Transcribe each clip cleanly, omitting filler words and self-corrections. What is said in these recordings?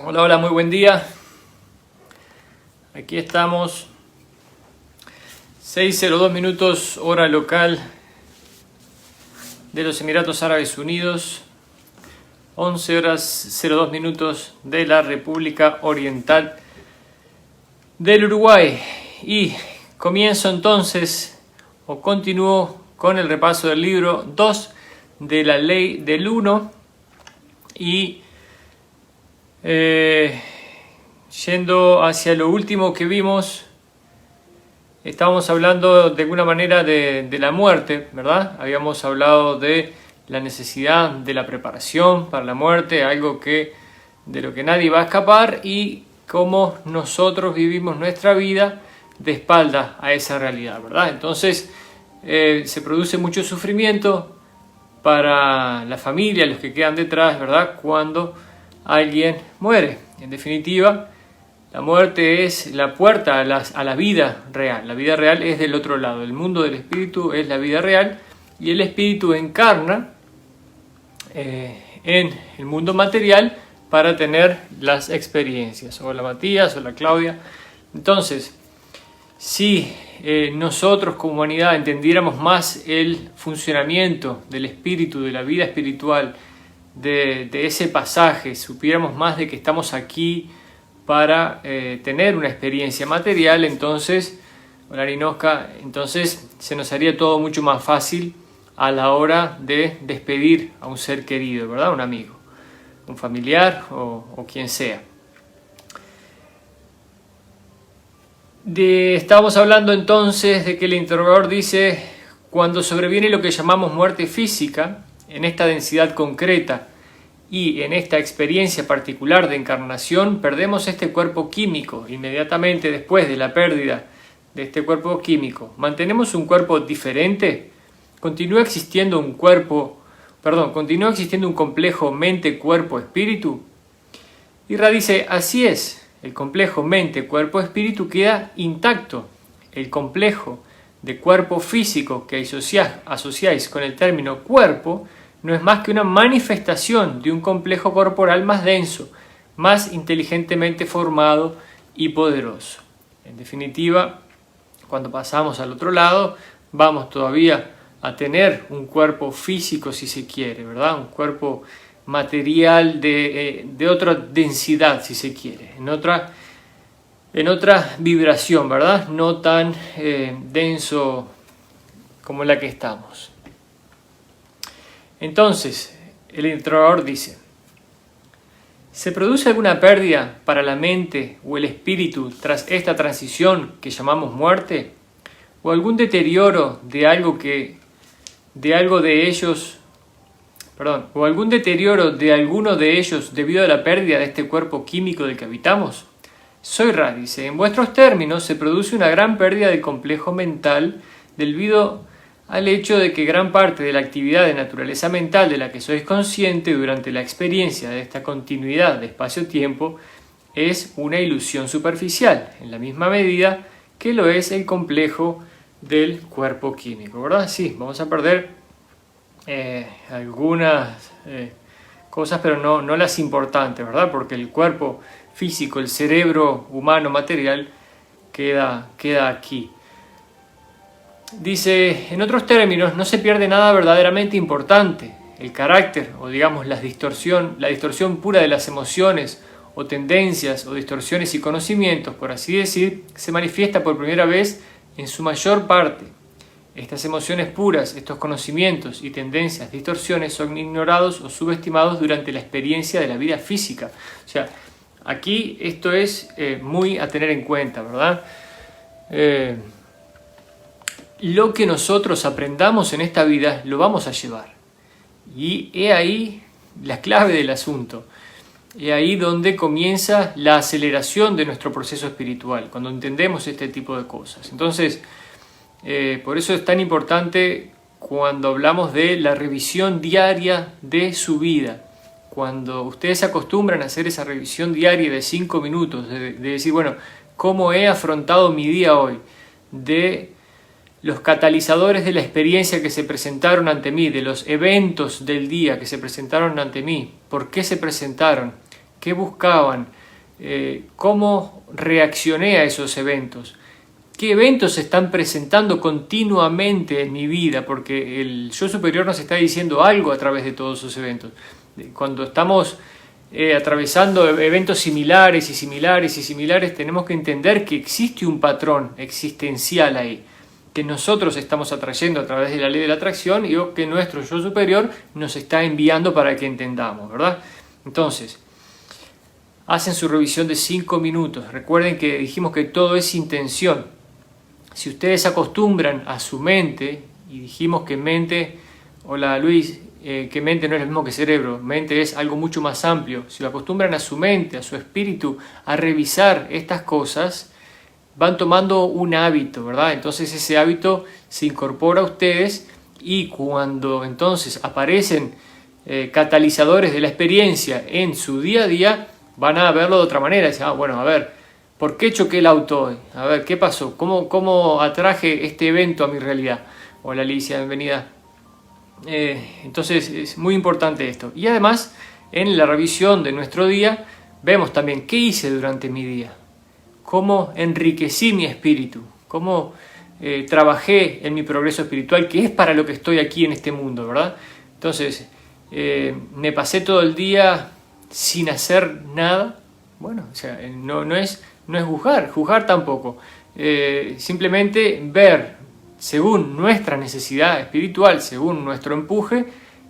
Hola, hola, muy buen día. Aquí estamos. 6:02 minutos, hora local de los Emiratos Árabes Unidos. 11:02 minutos de la República Oriental del Uruguay. Y comienzo entonces, o continúo con el repaso del libro 2 de la Ley del 1 y yendo hacia lo último que vimos, estábamos hablando de alguna manera de la muerte, ¿verdad? Habíamos hablado de la necesidad de la preparación para la muerte, algo de lo que nadie va a escapar, y cómo nosotros vivimos nuestra vida de espalda a esa realidad, ¿verdad? Entonces se produce mucho sufrimiento para la familia, los que quedan detrás, ¿verdad? Cuando alguien muere. En definitiva, la muerte es la puerta a la vida real. La vida real es del otro lado. El mundo del espíritu es la vida real y el espíritu encarna en el mundo material para tener las experiencias. Hola Matías, hola Claudia. Entonces, si nosotros como humanidad entendiéramos más el funcionamiento del espíritu, de la vida espiritual, de ese pasaje, supiéramos más de que estamos aquí para tener una experiencia material, entonces, hola Ninoska, entonces se nos haría todo mucho más fácil a la hora de despedir a un ser querido, ¿verdad? Un amigo, un familiar o quien sea. Estábamos hablando entonces de que el interrogador dice: cuando sobreviene lo que llamamos muerte física, en esta densidad concreta y en esta experiencia particular de encarnación, perdemos este cuerpo químico. Inmediatamente después de la pérdida de este cuerpo químico, ¿mantenemos un cuerpo diferente? ¿Continúa existiendo un complejo mente-cuerpo-espíritu? Y Ra dice: así es, el complejo mente-cuerpo-espíritu queda intacto. El complejo de cuerpo físico que asociáis con el término cuerpo no es más que una manifestación de un complejo corporal más denso, más inteligentemente formado y poderoso. En definitiva, cuando pasamos al otro lado, vamos todavía a tener un cuerpo físico, si se quiere, ¿verdad? Un cuerpo material de otra densidad, si se quiere, en otra vibración, ¿verdad? No tan denso como la que estamos. Entonces, el interrogador dice: ¿se produce alguna pérdida para la ente o el espíritu tras esta transición que llamamos muerte? ¿O algún deterioro de alguno de ellos debido a la pérdida de este cuerpo químico del que habitamos? Soy Ra, dice: en vuestros términos se produce una gran pérdida del complejo mental debido al hecho de que gran parte de la actividad de naturaleza mental de la que sois consciente durante la experiencia de esta continuidad de espacio-tiempo es una ilusión superficial, en la misma medida que lo es el complejo del cuerpo químico, ¿verdad? Sí, vamos a perder algunas cosas, pero no las importantes, ¿verdad? Porque el cuerpo físico, el cerebro humano material queda aquí. Dice: en otros términos, no se pierde nada verdaderamente importante. El carácter, o digamos la distorsión pura de las emociones o tendencias o distorsiones y conocimientos, por así decir, se manifiesta por primera vez en su mayor parte. Estas emociones puras, estos conocimientos y tendencias, distorsiones, son ignorados o subestimados durante la experiencia de la vida física. O sea, aquí esto es muy a tener en cuenta, ¿verdad? Lo que nosotros aprendamos en esta vida lo vamos a llevar. Y he ahí la clave del asunto. He ahí donde comienza la aceleración de nuestro proceso espiritual, cuando entendemos este tipo de cosas. Entonces, por eso es tan importante cuando hablamos de la revisión diaria de su vida. Cuando ustedes se acostumbran a hacer esa revisión diaria de 5 minutos, de decir, bueno, ¿cómo he afrontado mi día hoy? De los catalizadores de la experiencia que se presentaron ante mí, de los eventos del día que se presentaron ante mí, por qué se presentaron, qué buscaban, cómo reaccioné a esos eventos, qué eventos se están presentando continuamente en mi vida, porque el yo superior nos está diciendo algo a través de todos esos eventos. Cuando estamos atravesando eventos similares y similares y similares, tenemos que entender que existe un patrón existencial ahí, que nosotros estamos atrayendo a través de la ley de la atracción y que nuestro yo superior nos está enviando para que entendamos, ¿verdad? Entonces, hacen su revisión de 5 minutos. Recuerden que dijimos que todo es intención. Si ustedes acostumbran a su mente, y dijimos que mente, hola Luis, que mente no es lo mismo que cerebro, mente es algo mucho más amplio. Si lo acostumbran a su mente, a su espíritu, a revisar estas cosas, van tomando un hábito, ¿verdad? Entonces ese hábito se incorpora a ustedes y cuando entonces aparecen catalizadores de la experiencia en su día a día, van a verlo de otra manera. Dicen, bueno, a ver, ¿por qué choqué el auto hoy? A ver, ¿qué pasó? ¿Cómo atraje este evento a mi realidad? Hola Alicia, bienvenida. Entonces es muy importante esto. Y además, en la revisión de nuestro día, vemos también qué hice durante mi día, cómo enriquecí mi espíritu, cómo trabajé en mi progreso espiritual, que es para lo que estoy aquí en este mundo, ¿verdad? Entonces, me pasé todo el día sin hacer nada. Bueno, o sea, no es juzgar tampoco. Simplemente ver, según nuestra necesidad espiritual, según nuestro empuje,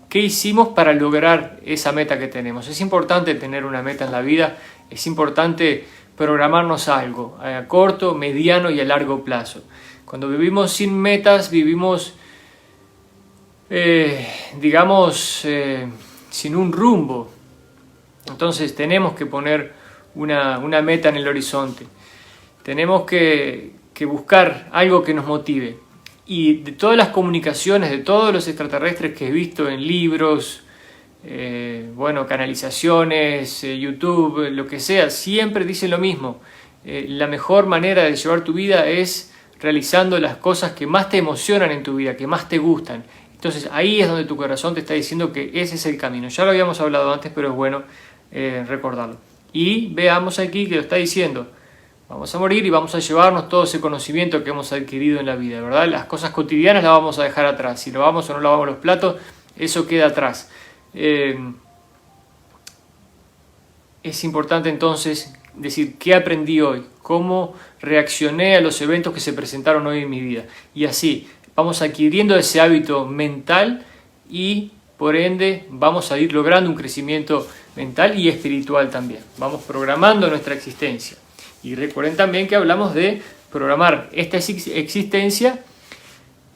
qué hicimos para lograr esa meta que tenemos. Es importante tener una meta en la vida, es importante programarnos algo a corto, mediano y a largo plazo. Cuando vivimos sin metas, vivimos, sin un rumbo. Entonces tenemos que poner una meta en el horizonte. Tenemos que buscar algo que nos motive. Y de todas las comunicaciones, de todos los extraterrestres que he visto en libros, canalizaciones, YouTube, lo que sea, siempre dicen lo mismo. La mejor manera de llevar tu vida es realizando las cosas que más te emocionan en tu vida, que más te gustan. Entonces ahí es donde tu corazón te está diciendo que ese es el camino. Ya lo habíamos hablado antes, pero es bueno recordarlo. Y veamos aquí que lo está diciendo. Vamos a morir y vamos a llevarnos todo ese conocimiento que hemos adquirido en la vida, ¿verdad? Las cosas cotidianas las vamos a dejar atrás. Si lavamos o no lavamos los platos, eso queda atrás. Es importante entonces decir qué aprendí hoy, cómo reaccioné a los eventos que se presentaron hoy en mi vida. Y así vamos adquiriendo ese hábito mental y por ende vamos a ir logrando un crecimiento mental y espiritual también. Vamos programando nuestra existencia. Y recuerden también que hablamos de programar esta existencia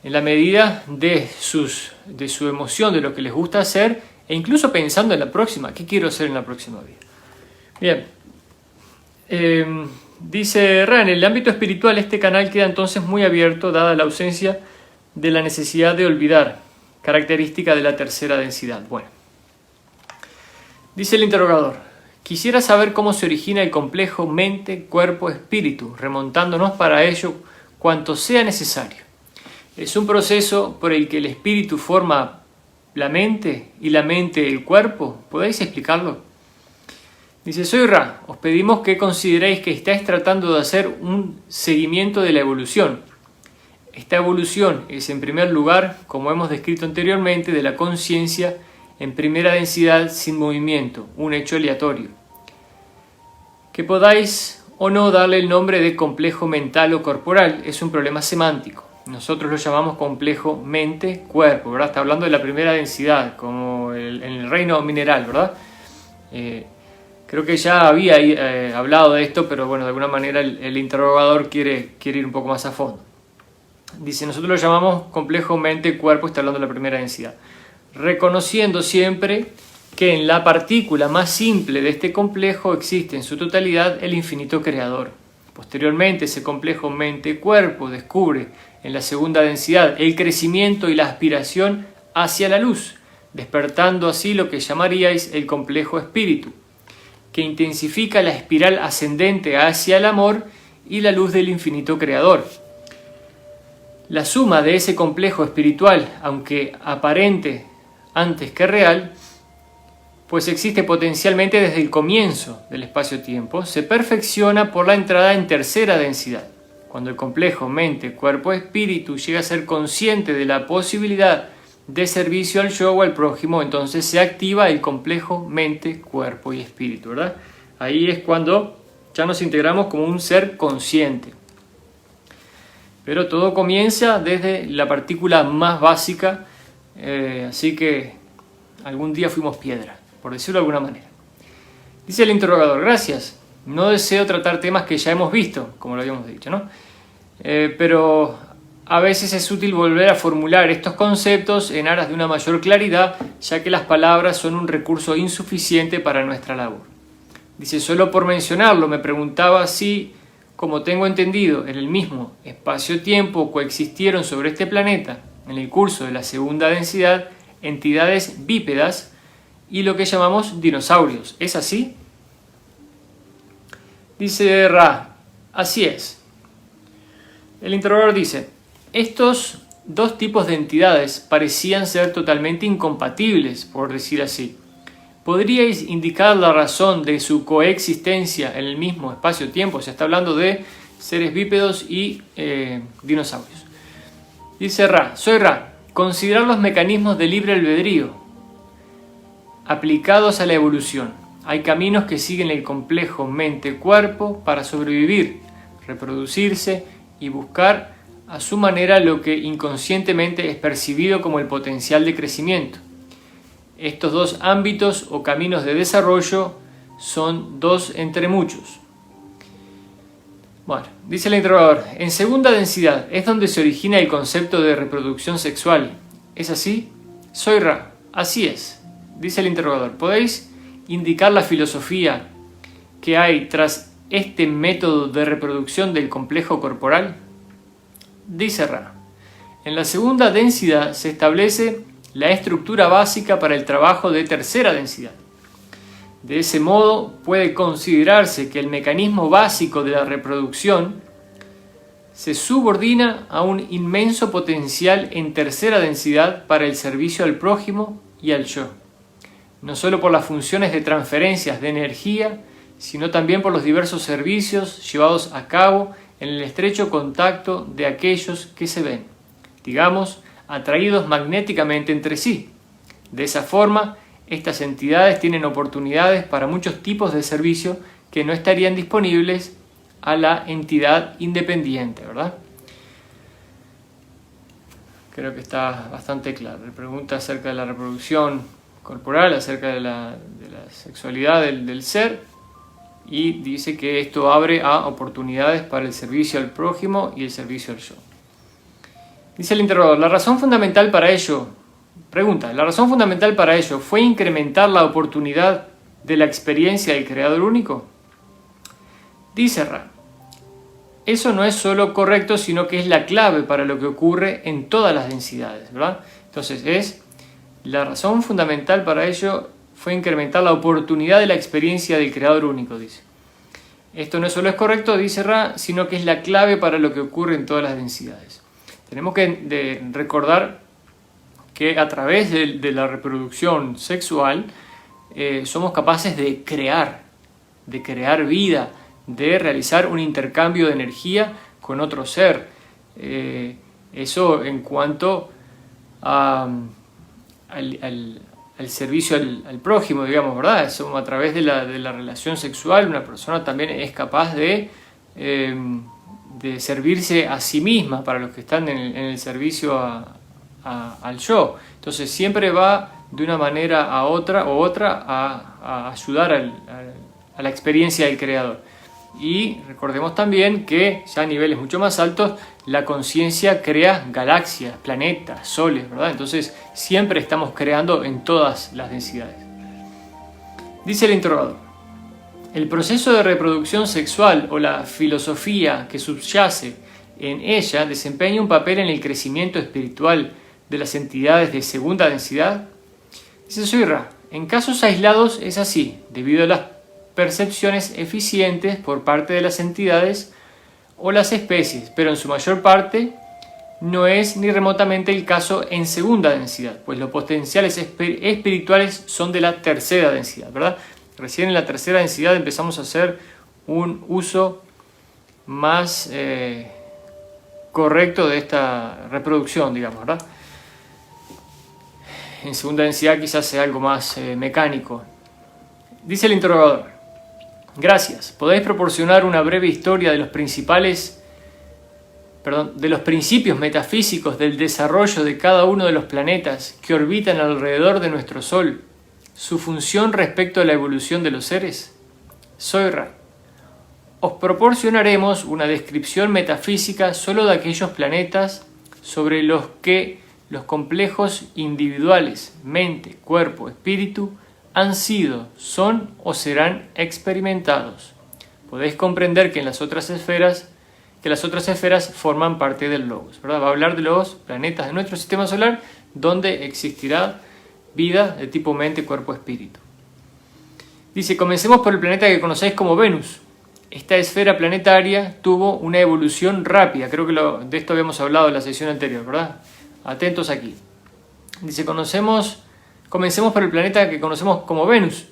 en la medida de su emoción, de lo que les gusta hacer, e incluso pensando en la próxima, ¿qué quiero hacer en la próxima vida? Bien, dice Ran, en el ámbito espiritual este canal queda entonces muy abierto dada la ausencia de la necesidad de olvidar, característica de la tercera densidad. Bueno, dice el interrogador, quisiera saber cómo se origina el complejo mente-cuerpo-espíritu, remontándonos para ello cuanto sea necesario. Es un proceso por el que el espíritu forma la mente y la mente el cuerpo. ¿Podéis explicarlo? Dice, soy Ra, os pedimos que consideréis que estáis tratando de hacer un seguimiento de la evolución. Esta evolución es en primer lugar, como hemos descrito anteriormente, de la conciencia en primera densidad sin movimiento, un hecho aleatorio. Que podáis o no darle el nombre de complejo mental o corporal es un problema semántico. Nosotros lo llamamos complejo mente-cuerpo, ¿verdad? Está hablando de la primera densidad, como en el reino mineral, ¿verdad? Creo que ya había hablado de esto, pero bueno, de alguna manera el interrogador quiere ir un poco más a fondo. Dice, nosotros lo llamamos complejo mente-cuerpo, está hablando de la primera densidad. Reconociendo siempre que en la partícula más simple de este complejo existe en su totalidad el infinito creador. Posteriormente, ese complejo mente-cuerpo descubre en la segunda densidad el crecimiento y la aspiración hacia la luz, despertando así lo que llamaríais el complejo espíritu, que intensifica la espiral ascendente hacia el amor y la luz del infinito creador. La suma de ese complejo espiritual, aunque aparente antes que real, pues existe potencialmente desde el comienzo del espacio-tiempo, se perfecciona por la entrada en tercera densidad. Cuando el complejo mente, cuerpo, espíritu llega a ser consciente de la posibilidad de servicio al yo o al prójimo, entonces se activa el complejo mente, cuerpo y espíritu, ¿verdad? Ahí es cuando ya nos integramos como un ser consciente. Pero todo comienza desde la partícula más básica, así que algún día fuimos piedra, por decirlo de alguna manera. Dice el interrogador, gracias. No deseo tratar temas que ya hemos visto, como lo habíamos dicho, ¿no? Pero a veces es útil volver a formular estos conceptos en aras de una mayor claridad, ya que las palabras son un recurso insuficiente para nuestra labor. Dice, solo por mencionarlo, me preguntaba si, como tengo entendido, en el mismo espacio-tiempo coexistieron sobre este planeta, en el curso de la segunda densidad, entidades bípedas y lo que llamamos dinosaurios. ¿Es así? Dice Ra, así es. El interrogador dice, estos dos tipos de entidades parecían ser totalmente incompatibles, por decir así. ¿Podríais indicar la razón de su coexistencia en el mismo espacio-tiempo? Se está hablando de seres bípedos y dinosaurios. Dice Ra, soy Ra. Considerar los mecanismos de libre albedrío aplicados a la evolución. Hay caminos que siguen el complejo mente-cuerpo para sobrevivir, reproducirse y buscar a su manera lo que inconscientemente es percibido como el potencial de crecimiento. Estos dos ámbitos o caminos de desarrollo son dos entre muchos. Bueno, dice el interrogador, en segunda densidad es donde se origina el concepto de reproducción sexual. ¿Es así? Soy Ra. Así es. Dice el interrogador, ¿podéis indicar la filosofía que hay tras este método de reproducción del complejo corporal? Dice Ra, en la segunda densidad se establece la estructura básica para el trabajo de tercera densidad. De ese modo puede considerarse que el mecanismo básico de la reproducción se subordina a un inmenso potencial en tercera densidad para el servicio al prójimo y al yo, no solo por las funciones de transferencias de energía, sino también por los diversos servicios llevados a cabo en el estrecho contacto de aquellos que se ven, digamos, atraídos magnéticamente entre sí. De esa forma, estas entidades tienen oportunidades para muchos tipos de servicio que no estarían disponibles a la entidad independiente, ¿verdad? Creo que está bastante claro. Le pregunta acerca de la reproducción corporal, acerca de la sexualidad del ser, y dice que esto abre a oportunidades para el servicio al prójimo y el servicio al yo. Dice el interrogador, la razón fundamental para ello, pregunta, ¿la razón fundamental para ello fue incrementar la oportunidad de la experiencia del creador único? Dice Ra, eso no es solo correcto, sino que es la clave para lo que ocurre en todas las densidades, ¿verdad? Entonces, la razón fundamental para ello fue incrementar la oportunidad de la experiencia del creador único, dice. Esto no solo es correcto, dice Ra, sino que es la clave para lo que ocurre en todas las densidades. Tenemos que recordar que a través de la reproducción sexual somos capaces de crear vida, de realizar un intercambio de energía con otro ser. Eso en cuanto al servicio al prójimo, digamos, ¿verdad? Eso, a través de la relación sexual, una persona también es capaz de servirse a sí misma, para los que están en el servicio al yo. Entonces siempre va de una manera a otra a ayudar a la experiencia del creador. Y recordemos también que ya a niveles mucho más altos la conciencia crea galaxias, planetas, soles, ¿verdad? Entonces siempre estamos creando en todas las densidades. Dice el interrogador, el proceso de reproducción sexual o la filosofía que subyace en ella desempeña un papel en el crecimiento espiritual de las entidades de segunda densidad. Dice Soy Ra, en casos aislados es así, debido a las percepciones eficientes por parte de las entidades o las especies, pero en su mayor parte no es ni remotamente el caso en segunda densidad, pues los potenciales espirituales son de la tercera densidad, ¿verdad? Recién en la tercera densidad empezamos a hacer un uso más correcto de esta reproducción, digamos, ¿verdad? En segunda densidad quizás sea algo más mecánico. Dice el interrogador: gracias, ¿podéis proporcionar una breve historia de los principios metafísicos del desarrollo de cada uno de los planetas que orbitan alrededor de nuestro Sol, su función respecto a la evolución de los seres? Soy Ray. Os proporcionaremos una descripción metafísica solo de aquellos planetas sobre los que los complejos individuales, mente, cuerpo, espíritu, han sido, son o serán experimentados. Podéis comprender que las otras esferas forman parte del Logos, ¿verdad? Va a hablar de los planetas de nuestro sistema solar donde existirá vida de tipo mente, cuerpo, espíritu. Dice: comencemos por el planeta que conocéis como Venus. Esta esfera planetaria tuvo una evolución rápida. Creo que de esto habíamos hablado en la sesión anterior, ¿verdad? Atentos aquí. Dice: comencemos por el planeta que conocemos como Venus.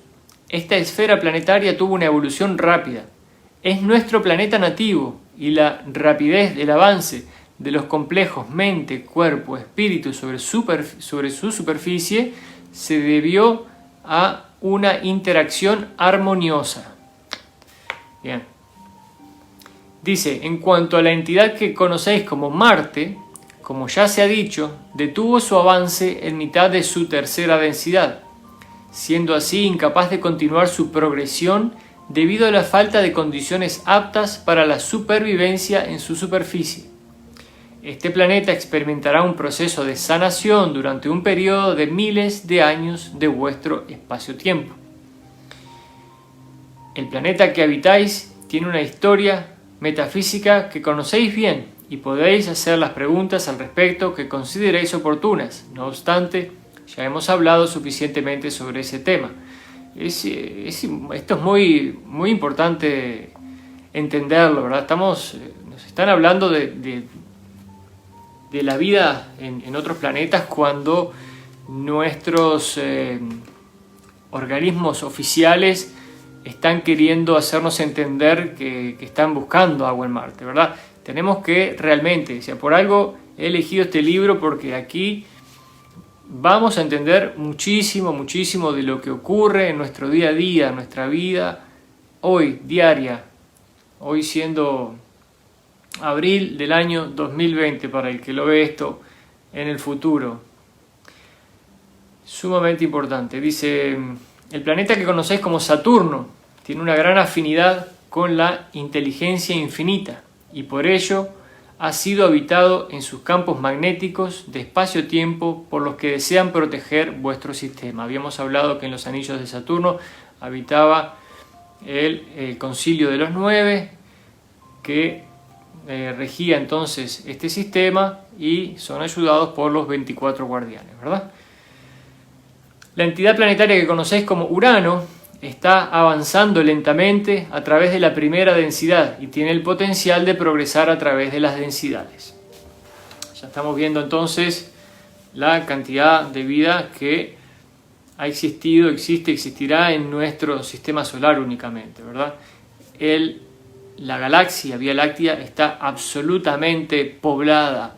Esta esfera planetaria tuvo una evolución rápida. Es nuestro planeta nativo y la rapidez del avance de los complejos mente, cuerpo, espíritu sobre su superficie se debió a una interacción armoniosa. Bien. Dice: en cuanto a la entidad que conocéis como Marte, como ya se ha dicho, detuvo su avance en mitad de su tercera densidad, siendo así incapaz de continuar su progresión debido a la falta de condiciones aptas para la supervivencia en su superficie. Este planeta experimentará un proceso de sanación durante un periodo de miles de años de vuestro espacio-tiempo. El planeta que habitáis tiene una historia metafísica que conocéis bien y podéis hacer las preguntas al respecto que consideréis oportunas. No obstante, ya hemos hablado suficientemente sobre ese tema. Esto es muy importante entenderlo, ¿verdad? Nos están hablando de la vida en otros planetas cuando nuestros organismos oficiales están queriendo hacernos entender que están buscando agua en Marte, ¿verdad? Tenemos que realmente, por algo he elegido este libro, porque aquí vamos a entender muchísimo de lo que ocurre en nuestro día a día, en nuestra vida hoy, diaria, hoy siendo abril del año 2020, para el que lo ve esto en el futuro. Sumamente importante. Dice: el planeta que conocéis como Saturno tiene una gran afinidad con la inteligencia infinita y por ello ha sido habitado en sus campos magnéticos de espacio-tiempo por los que desean proteger vuestro sistema. Habíamos hablado que en los anillos de Saturno habitaba el concilio de los 9, que regía entonces este sistema, y son ayudados por los 24 guardianes, ¿verdad? La entidad planetaria que conocéis como Urano está avanzando lentamente a través de la primera densidad y tiene el potencial de progresar a través de las densidades. Ya estamos viendo entonces la cantidad de vida que ha existido, existirá en nuestro sistema solar únicamente, ¿verdad? La galaxia Vía Láctea está absolutamente poblada,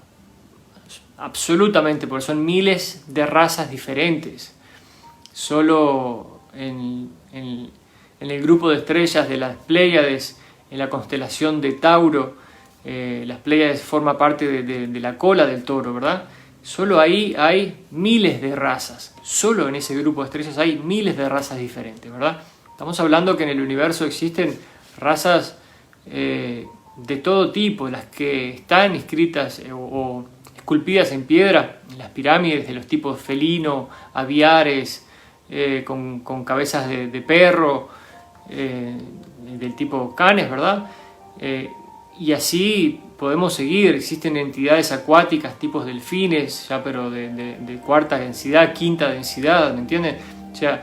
absolutamente, porque son miles de razas diferentes. Solo en el grupo de estrellas de las Pléyades, en la constelación de Tauro, las Pléyades forma parte de la cola del Toro, ¿verdad? Solo ahí hay miles de razas, solo en ese grupo de estrellas hay miles de razas diferentes, ¿verdad? Estamos hablando que en el universo existen razas de todo tipo, las que están inscritas o esculpidas en piedra en las pirámides, de los tipos felino, aviares, con cabezas de perro, del tipo canes, ¿verdad? Y así podemos seguir. Existen entidades acuáticas, tipos delfines, ya, pero de cuarta densidad, quinta densidad, ¿me entienden? O sea,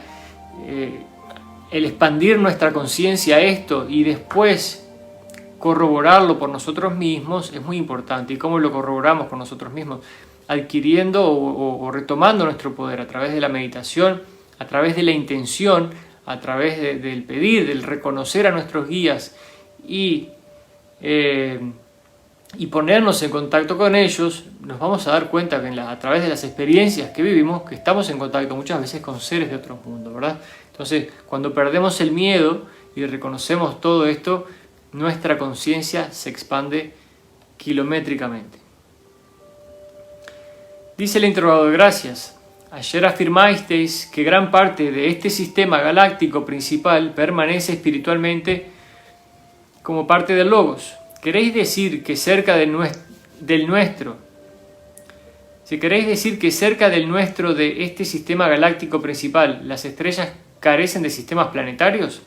el expandir nuestra conciencia a esto y después corroborarlo por nosotros mismos es muy importante. ¿Y cómo lo corroboramos por nosotros mismos? Adquiriendo o retomando nuestro poder a través de la meditación, a través de la intención, a través del pedir, del reconocer a nuestros guías y ponernos en contacto con ellos. Nos vamos a dar cuenta que a través de las experiencias que vivimos, que estamos en contacto muchas veces con seres de otro mundo, ¿verdad? Entonces, cuando perdemos el miedo y reconocemos todo esto, nuestra conciencia se expande kilométricamente. Dice el interrogador: gracias. Ayer afirmasteis que gran parte de este sistema galáctico principal permanece espiritualmente como parte del Logos. ¿Queréis decir que cerca del nuestro, de este sistema galáctico principal, las estrellas carecen de sistemas planetarios?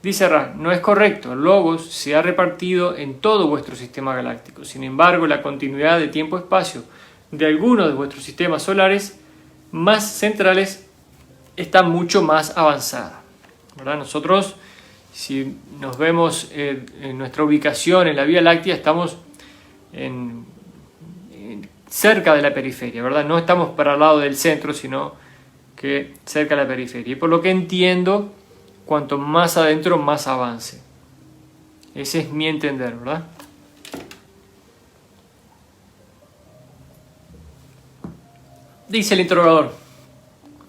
Dice Ra: no es correcto, el Logos se ha repartido en todo vuestro sistema galáctico. Sin embargo, la continuidad de tiempo-espacio de algunos de vuestros sistemas solares más centrales está mucho más avanzada, ¿verdad? Nosotros, si nos vemos en nuestra ubicación en la Vía Láctea, estamos cerca de la periferia, ¿verdad? No estamos para el lado del centro, sino que cerca de la periferia. Y por lo que entiendo, cuanto más adentro, más avance. Ese es mi entender, ¿verdad? Dice el interrogador: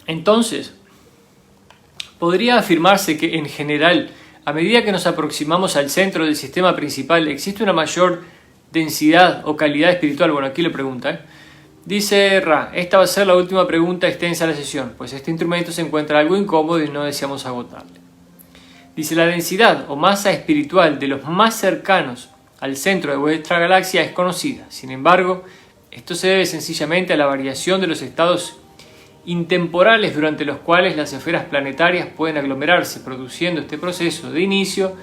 entonces, ¿podría afirmarse que en general, a medida que nos aproximamos al centro del sistema principal, existe una mayor densidad o calidad espiritual? Bueno, aquí le pregunta, Dice Ra: esta va a ser la última pregunta extensa de la sesión, pues este instrumento se encuentra algo incómodo y no deseamos agotarle. Dice: la densidad o masa espiritual de los más cercanos al centro de vuestra galaxia es conocida. Sin embargo, esto se debe sencillamente a la variación de los estados intemporales durante los cuales las esferas planetarias pueden aglomerarse, produciendo este proceso de inicio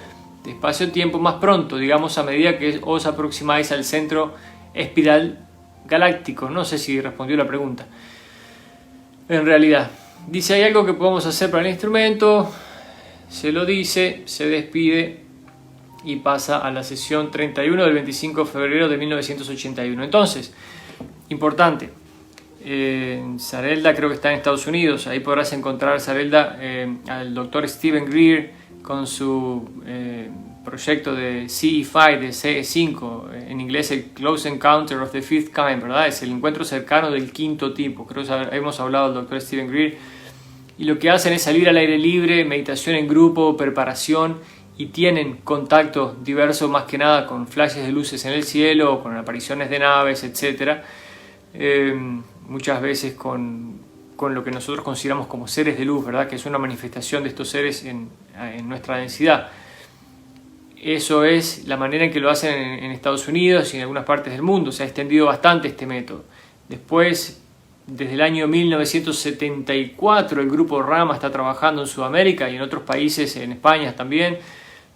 de espacio-tiempo más pronto, digamos a medida que os aproximáis al centro espiral galáctico. No sé si respondió la pregunta. En realidad, dice: ¿hay algo que podamos hacer para el instrumento? Se lo dice, se despide y pasa a la sesión 31 del 25 de febrero de 1981. Entonces, importante, Sarelda creo que está en Estados Unidos, ahí podrás encontrar Sarelda al doctor Stephen Greer con su proyecto de CE5, de CE5, en inglés el Close Encounter of the Fifth Kind, ¿verdad? Es el encuentro cercano del quinto tipo. Creo que hemos hablado del doctor Stephen Greer, y lo que hacen es salir al aire libre, meditación en grupo, preparación, y tienen contacto diverso, más que nada con flashes de luces en el cielo, con apariciones de naves, etc. Muchas veces con lo que nosotros consideramos como seres de luz, ¿verdad? Que es una manifestación de estos seres en nuestra densidad. Eso es la manera en que lo hacen en Estados Unidos y en algunas partes del mundo. Se ha extendido bastante este método. Después, desde el año 1974, el grupo Rama está trabajando en Sudamérica y en otros países, en España también,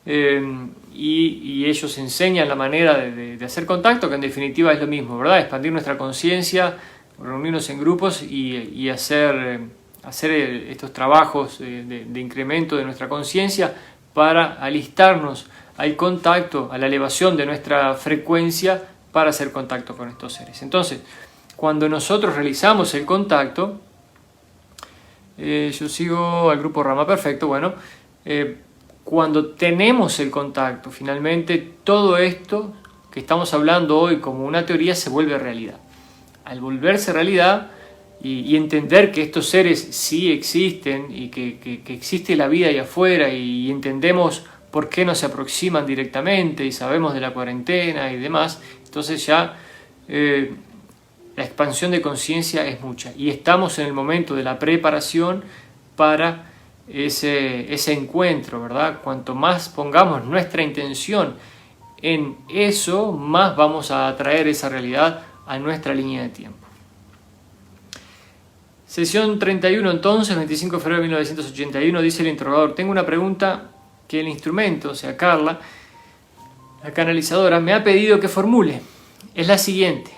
y ellos enseñan la manera de hacer contacto, que en definitiva es lo mismo, ¿verdad? Expandir nuestra conciencia, reunirnos en grupos y hacer estos trabajos de incremento de nuestra conciencia para alistarnos al contacto, a la elevación de nuestra frecuencia para hacer contacto con estos seres. Entonces, cuando nosotros realizamos el contacto, yo sigo al grupo Rama, perfecto, bueno, cuando tenemos el contacto, finalmente todo esto que estamos hablando hoy como una teoría se vuelve realidad. Al volverse realidad y entender que estos seres sí existen y que existe la vida allá afuera, y entendemos por qué no se aproximan directamente y sabemos de la cuarentena y demás, entonces ya la expansión de conciencia es mucha y estamos en el momento de la preparación para ese encuentro, ¿verdad? Cuanto más pongamos nuestra intención en eso, más vamos a atraer esa realidad a nuestra línea de tiempo. Sesión 31 entonces, 25 de febrero de 1981, dice el interrogador: tengo una pregunta que el instrumento, o sea Carla, la canalizadora, me ha pedido que formule. Es la siguiente: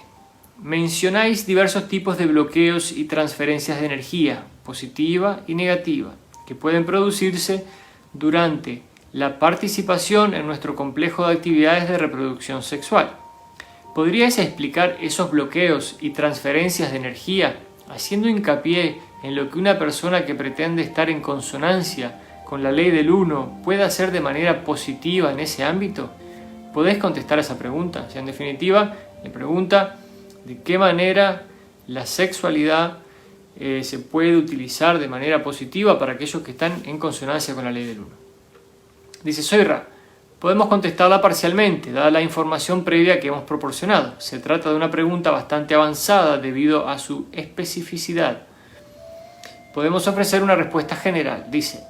mencionáis diversos tipos de bloqueos y transferencias de energía, positiva y negativa, que pueden producirse durante la participación en nuestro complejo de actividades de reproducción sexual. ¿Podrías explicar esos bloqueos y transferencias de energía, haciendo hincapié en lo que una persona que pretende estar en consonancia con la ley del uno puede hacer de manera positiva en ese ámbito? ¿Podés contestar a esa pregunta? O sea, en definitiva, le pregunta de qué manera la sexualidad se puede utilizar de manera positiva para aquellos que están en consonancia con la ley del uno. Dice, soy Ra. Podemos contestarla parcialmente, dada la información previa que hemos proporcionado. Se trata de una pregunta bastante avanzada debido a su especificidad. Podemos ofrecer una respuesta general. Dice,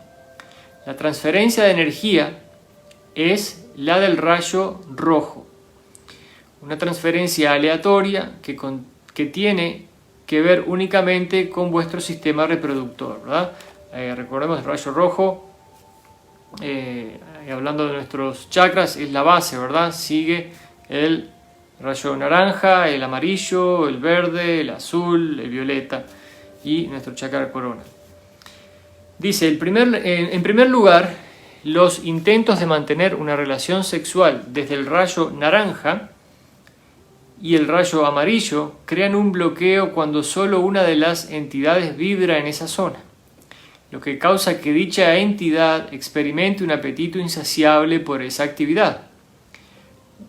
la transferencia de energía es la del rayo rojo. Una transferencia aleatoria que tiene que ver únicamente con vuestro sistema reproductor, ¿verdad? Recordemos el rayo rojo. Hablando de nuestros chakras, es la base, ¿verdad? Sigue el rayo naranja, el amarillo, el verde, el azul, el violeta y nuestro chakra corona. Dice, en primer lugar, los intentos de mantener una relación sexual desde el rayo naranja y el rayo amarillo crean un bloqueo cuando solo una de las entidades vibra en esa zona, lo que causa que dicha entidad experimente un apetito insaciable por esa actividad.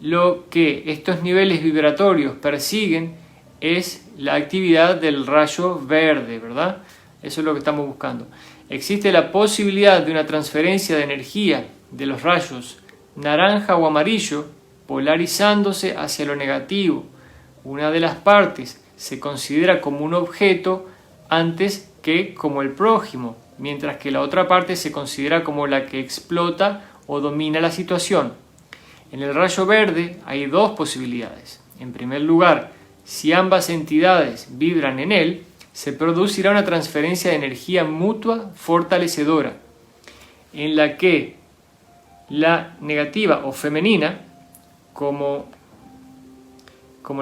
Lo que estos niveles vibratorios persiguen es la actividad del rayo verde, ¿verdad? Eso es lo que estamos buscando. Existe la posibilidad de una transferencia de energía de los rayos naranja o amarillo polarizándose hacia lo negativo. Una de las partes se considera como un objeto antes que como el prójimo, mientras que la otra parte se considera como la que explota o domina la situación. En el rayo verde hay dos posibilidades. En primer lugar, si ambas entidades vibran en él, se producirá una transferencia de energía mutua fortalecedora, en la que la negativa o femenina, como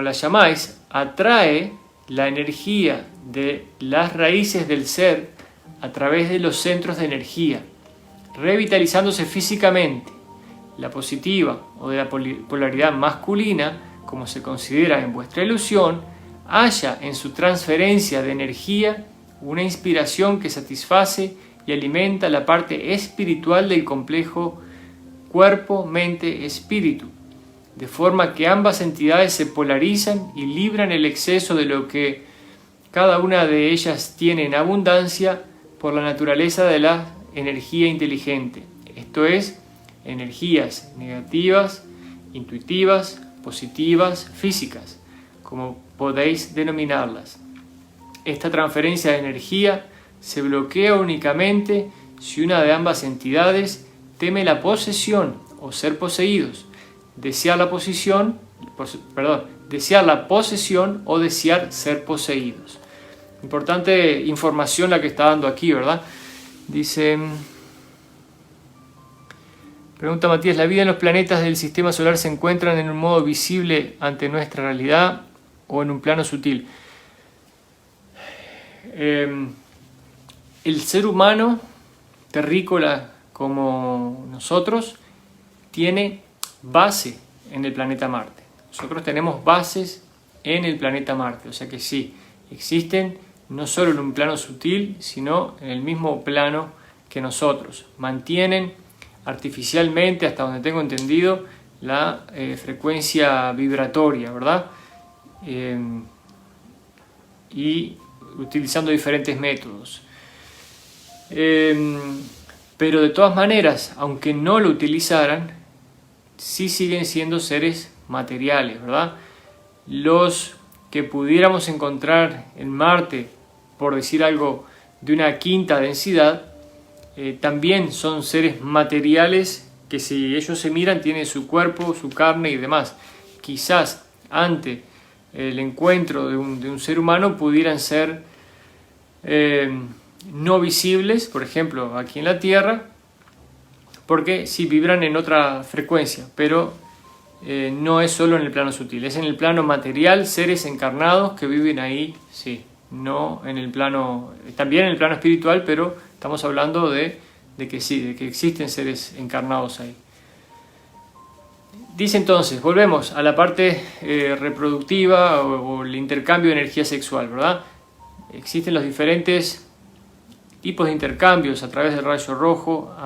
la llamáis, atrae la energía de las raíces del ser a través de los centros de energía, revitalizándose físicamente. La positiva o de la polaridad masculina, como se considera en vuestra ilusión, halla en su transferencia de energía una inspiración que satisface y alimenta la parte espiritual del complejo cuerpo, mente, espíritu, de forma que ambas entidades se polarizan y libran el exceso de lo que cada una de ellas tiene en abundancia por la naturaleza de la energía inteligente, esto es, energías negativas, intuitivas, positivas, físicas, como podéis denominarlas. Esta transferencia de energía se bloquea únicamente si una de ambas entidades teme la posesión o ser poseídos, desear la posesión o desear ser poseídos. Importante información la que está dando aquí, ¿verdad? Dice, pregunta Matías, ¿la vida en los planetas del sistema solar se encuentran en un modo visible ante nuestra realidad o en un plano sutil? El ser humano, terrícola como nosotros, tiene base en el planeta Marte. Nosotros tenemos bases en el planeta Marte, o sea que sí, existen no solo en un plano sutil, sino en el mismo plano que nosotros. Mantienen artificialmente, hasta donde tengo entendido, la frecuencia vibratoria, ¿verdad? Y utilizando diferentes métodos. Pero de todas maneras, aunque no lo utilizaran, sí siguen siendo seres materiales, ¿verdad? Los que pudiéramos encontrar en Marte, por decir algo, de una quinta densidad, también son seres materiales que, si ellos se miran, tienen su cuerpo, su carne y demás. Quizás ante el encuentro de un ser humano pudieran ser no visibles, por ejemplo aquí en la Tierra, porque sí vibran en otra frecuencia, pero no es solo en el plano sutil, es en el plano material, seres encarnados que viven ahí, sí, no en el plano, también en el plano espiritual, pero estamos hablando de de que sí, de que existen seres encarnados ahí. Dice entonces, volvemos a la parte reproductiva o el intercambio de energía sexual, ¿verdad? Existen los diferentes tipos de intercambios a través del rayo rojo,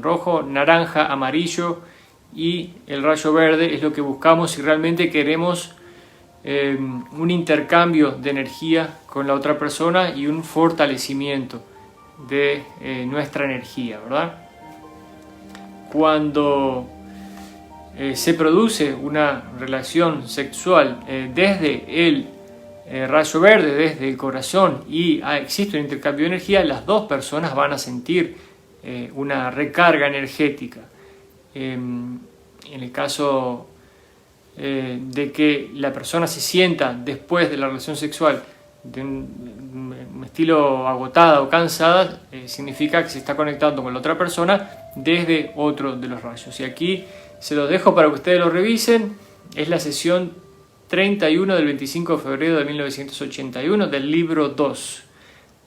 rojo, naranja, amarillo y el rayo verde. Es lo que buscamos si realmente queremos un intercambio de energía con la otra persona y un fortalecimiento de nuestra energía, ¿verdad? Cuando se produce una relación sexual desde el rayo verde, desde el corazón, y existe un intercambio de energía, las dos personas van a sentir una recarga energética. En el caso de que la persona se sienta después de la relación sexual de un estilo agotada o cansada, significa que se está conectando con la otra persona desde otro de los rayos. Y aquí se los dejo para que ustedes lo revisen. Es la sesión 31 del 25 de febrero de 1981 del libro 2.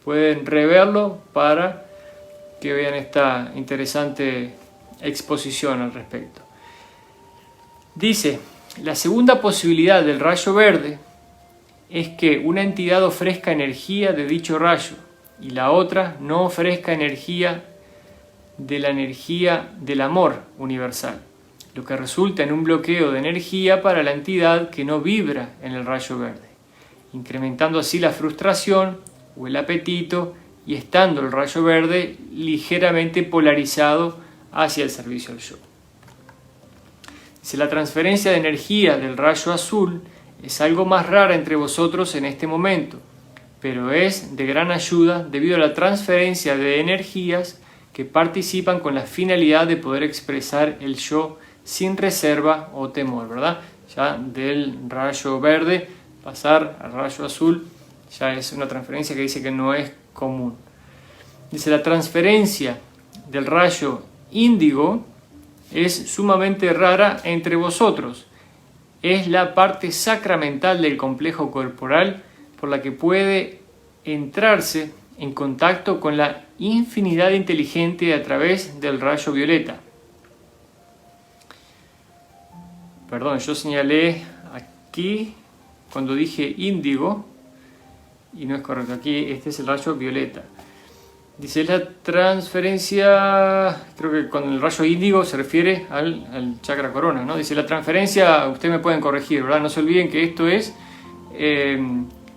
Pueden reverlo para que vean esta interesante exposición al respecto. Dice, la segunda posibilidad del rayo verde es que una entidad ofrezca energía de dicho rayo y la otra no ofrezca energía de la energía del amor universal, lo que resulta en un bloqueo de energía para la entidad que no vibra en el rayo verde, incrementando así la frustración o el apetito y estando el rayo verde ligeramente polarizado hacia el servicio al yo. Dice, la transferencia de energía del rayo azul es algo más rara entre vosotros en este momento, pero es de gran ayuda debido a la transferencia de energías que participan con la finalidad de poder expresar el yo sin reserva o temor, ¿verdad? Ya del rayo verde pasar al rayo azul ya es una transferencia que dice que no es común. Dice, la transferencia del rayo índigo es sumamente rara entre vosotros. Es la parte sacramental del complejo corporal por la que puede entrarse en contacto con la infinidad inteligente a través del rayo violeta. Perdón, yo señalé aquí cuando dije índigo y no es correcto. Aquí este es el rayo violeta. Dice, la transferencia, creo que con el rayo índigo se refiere al chakra corona, ¿no? Dice, la transferencia, ustedes me pueden corregir, ¿verdad? No se olviden que esto es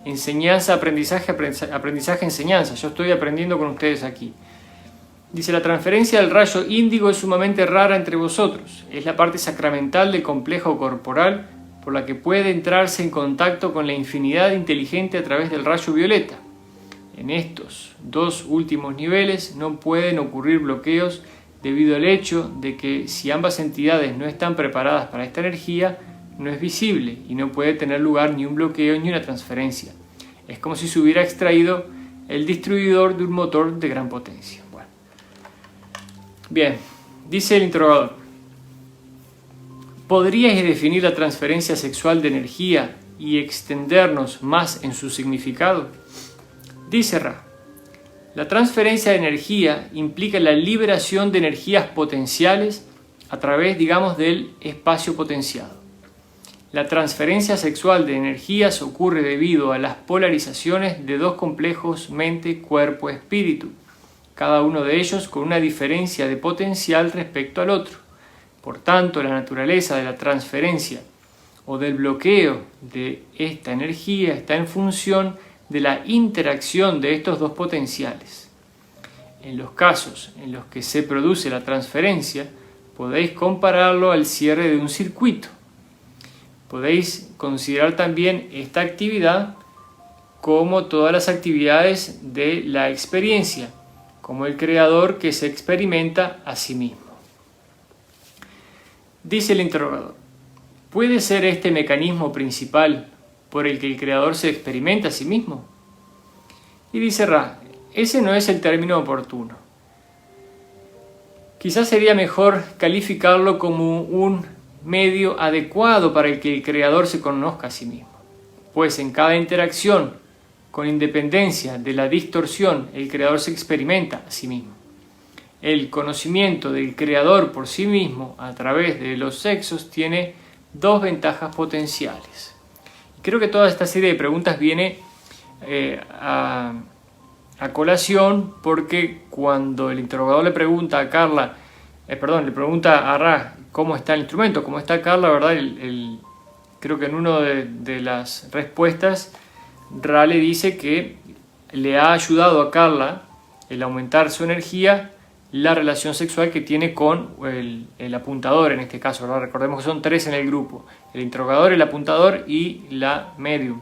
enseñanza, aprendizaje, enseñanza. Yo estoy aprendiendo con ustedes aquí. Dice, la transferencia del rayo índigo es sumamente rara entre vosotros. Es la parte sacramental del complejo corporal por la que puede entrarse en contacto con la infinidad inteligente a través del rayo violeta. En estos dos últimos niveles no pueden ocurrir bloqueos debido al hecho de que si ambas entidades no están preparadas para esta energía, no es visible y no puede tener lugar ni un bloqueo ni una transferencia. Es como si se hubiera extraído el distribuidor de un motor de gran potencia. Bueno. Bien, dice el interrogador. ¿Podríais definir la transferencia sexual de energía y extendernos más en su significado? Dice Ra, la transferencia de energía implica la liberación de energías potenciales a través, digamos, del espacio potenciado. La transferencia sexual de energías ocurre debido a las polarizaciones de dos complejos mente, cuerpo, espíritu, cada uno de ellos con una diferencia de potencial respecto al otro. Por tanto, la naturaleza de la transferencia o del bloqueo de esta energía está en función de la interacción de estos dos potenciales. En los casos en los que se produce la transferencia, podéis compararlo al cierre de un circuito. Podéis considerar también esta actividad como todas las actividades de la experiencia, como el creador que se experimenta a sí mismo. Dice el interrogador, ¿puede ser este mecanismo principal por el que el creador se experimenta a sí mismo? Y dice Ra, ese no es el término oportuno. Quizás sería mejor calificarlo como un medio adecuado para el que el creador se conozca a sí mismo, pues en cada interacción, con independencia de la distorsión, el creador se experimenta a sí mismo. el conocimiento del creador por sí mismo a través de los sexos tiene dos ventajas potenciales. Creo que toda esta serie de preguntas viene a colación porque cuando el interrogador le pregunta a Carla, le pregunta a Ra cómo está el instrumento, cómo está Carla, ¿verdad? Creo que en una de las respuestas Ra le dice que le ha ayudado a Carla el aumentar su energía la relación sexual que tiene con el apuntador en este caso, ¿verdad? Recordemos que son tres en el grupo: el interrogador, el apuntador y la medium.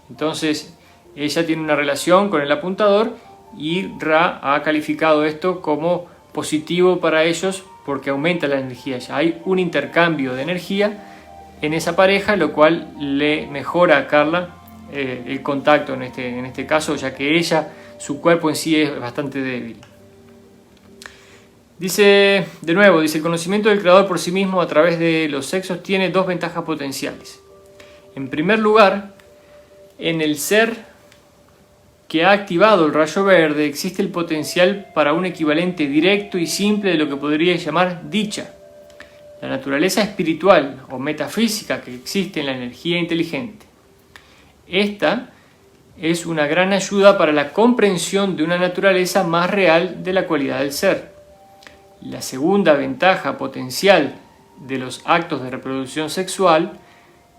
Entonces ella tiene una relación con el apuntador y Ra ha calificado esto como positivo para ellos porque aumenta la energía. Ya hay un intercambio de energía en esa pareja, lo cual le mejora a Carla el contacto en este caso, ya que su cuerpo en sí es bastante débil. Dice, de nuevo, el conocimiento del creador por sí mismo a través de los sexos tiene dos ventajas potenciales. En primer lugar, en el ser que ha activado el rayo verde existe el potencial para un equivalente directo y simple de lo que podría llamar dicha, la naturaleza espiritual o metafísica que existe en la energía inteligente. Esta es una gran ayuda para la comprensión de una naturaleza más real de la cualidad del ser. La segunda ventaja potencial de los actos de reproducción sexual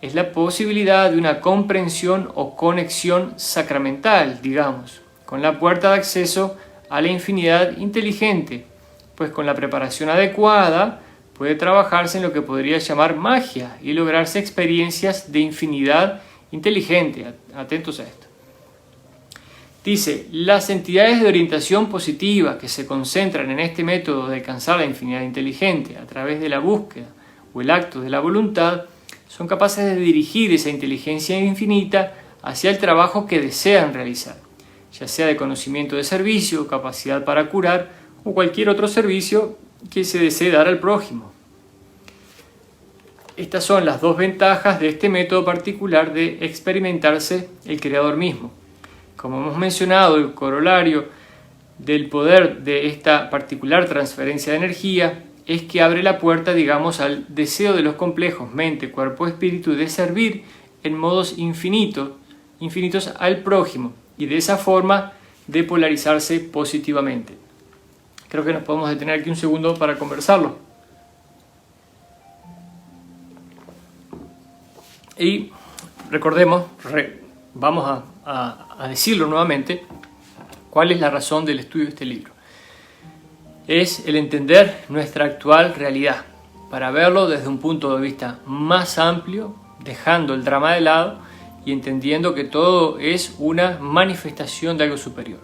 es la posibilidad de una comprensión o conexión sacramental, digamos, con la puerta de acceso a la infinidad inteligente, pues con la preparación adecuada puede trabajarse en lo que podría llamar magia y lograrse experiencias de infinidad inteligente. Atentos a esto. Dice, las entidades de orientación positiva que se concentran en este método de alcanzar la infinidad inteligente a través de la búsqueda o el acto de la voluntad son capaces de dirigir esa inteligencia infinita hacia el trabajo que desean realizar, ya sea de conocimiento de servicio, capacidad para curar o cualquier otro servicio que se desee dar al prójimo. Estas son las dos ventajas de este método particular de experimentarse el creador mismo. Como hemos mencionado, el corolario del poder de esta particular transferencia de energía es que abre la puerta, digamos, al deseo de los complejos mente, cuerpo, espíritu de servir en modos infinitos al prójimo y de esa forma de polarizarse positivamente. Creo que nos podemos detener aquí un segundo para conversarlo. Y recordemos, vamos a decirlo nuevamente, cuál es la razón del estudio de este libro. Es el entender nuestra actual realidad, para verlo desde un punto de vista más amplio, dejando el drama de lado y entendiendo que todo es una manifestación de algo superior.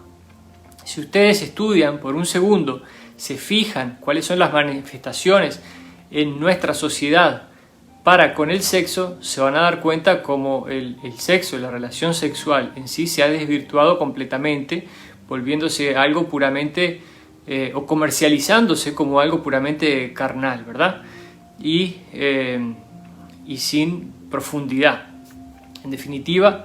Si ustedes estudian por un segundo, se fijan cuáles son las manifestaciones en nuestra sociedad para con el sexo, se van a dar cuenta cómo el sexo, la relación sexual en sí se ha desvirtuado completamente, volviéndose algo puramente o comercializándose como algo puramente carnal, ¿verdad? Y sin profundidad. En definitiva,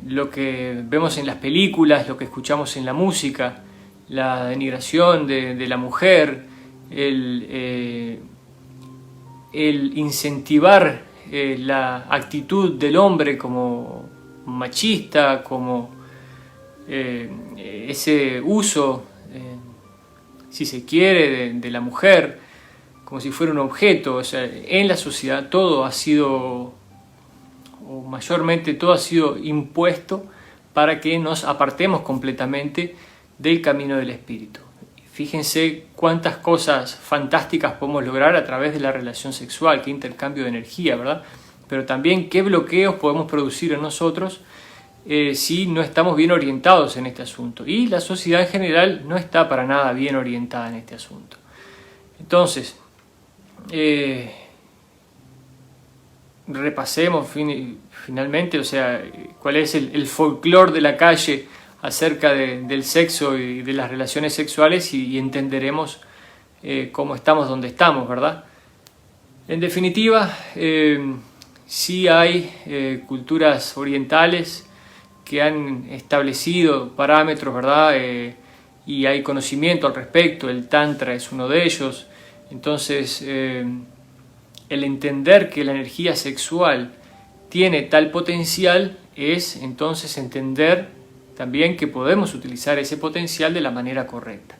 lo que vemos en las películas, lo que escuchamos en la música, la denigración de la mujer, el incentivar la actitud del hombre como machista, como ese uso, si se quiere, de la mujer como si fuera un objeto. O sea, en la sociedad todo ha sido, o mayormente todo ha sido impuesto para que nos apartemos completamente del camino del espíritu. Fíjense cuántas cosas fantásticas podemos lograr a través de la relación sexual, qué intercambio de energía, ¿verdad? Pero también qué bloqueos podemos producir en nosotros si no estamos bien orientados en este asunto. Y la sociedad en general no está para nada bien orientada en este asunto. Entonces, repasemos finalmente, o sea, cuál es el folclore de la calle acerca del sexo y de las relaciones sexuales y entenderemos cómo estamos donde estamos, ¿verdad? En definitiva, sí hay culturas orientales que han establecido parámetros, ¿verdad? y hay conocimiento al respecto, el Tantra es uno de ellos. Entonces, el entender que la energía sexual tiene tal potencial es entonces entender también que podemos utilizar ese potencial de la manera correcta.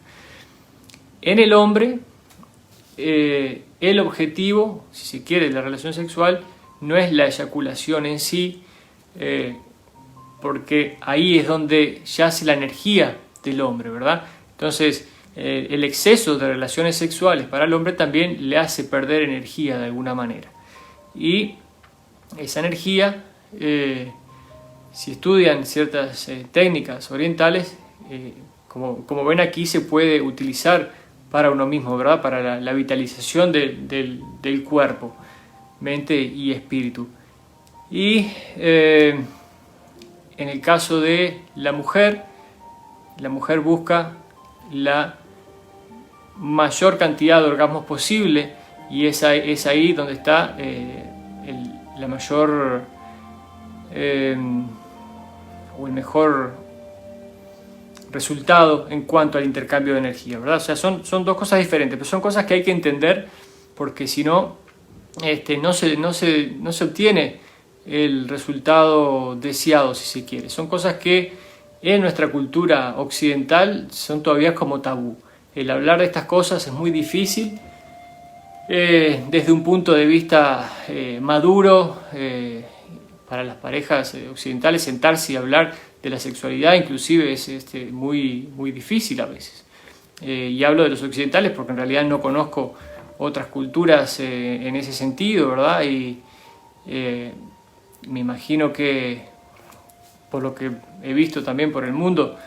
En el hombre, el objetivo, si se quiere, de la relación sexual no es la eyaculación en sí, porque ahí es donde yace la energía del hombre, ¿verdad? Entonces, el exceso de relaciones sexuales para el hombre también le hace perder energía de alguna manera. Y esa energía, si estudian ciertas técnicas orientales, como ven aquí, se puede utilizar para uno mismo, ¿verdad? Para la vitalización del cuerpo, mente y espíritu. Y en el caso de la mujer busca la mayor cantidad de orgasmos posible, y es ahí donde está la mayor o el mejor resultado en cuanto al intercambio de energía, ¿verdad? O sea, son dos cosas diferentes, pero son cosas que hay que entender, porque si no, no se obtiene el resultado deseado, si se quiere. Son cosas que en nuestra cultura occidental son todavía como tabú. El hablar de estas cosas es muy difícil desde un punto de vista maduro. Para las parejas occidentales sentarse y hablar de la sexualidad inclusive es muy difícil a veces. Y hablo de los occidentales porque en realidad no conozco otras culturas en ese sentido, ¿verdad? Y me imagino que, por lo que he visto también por el mundo,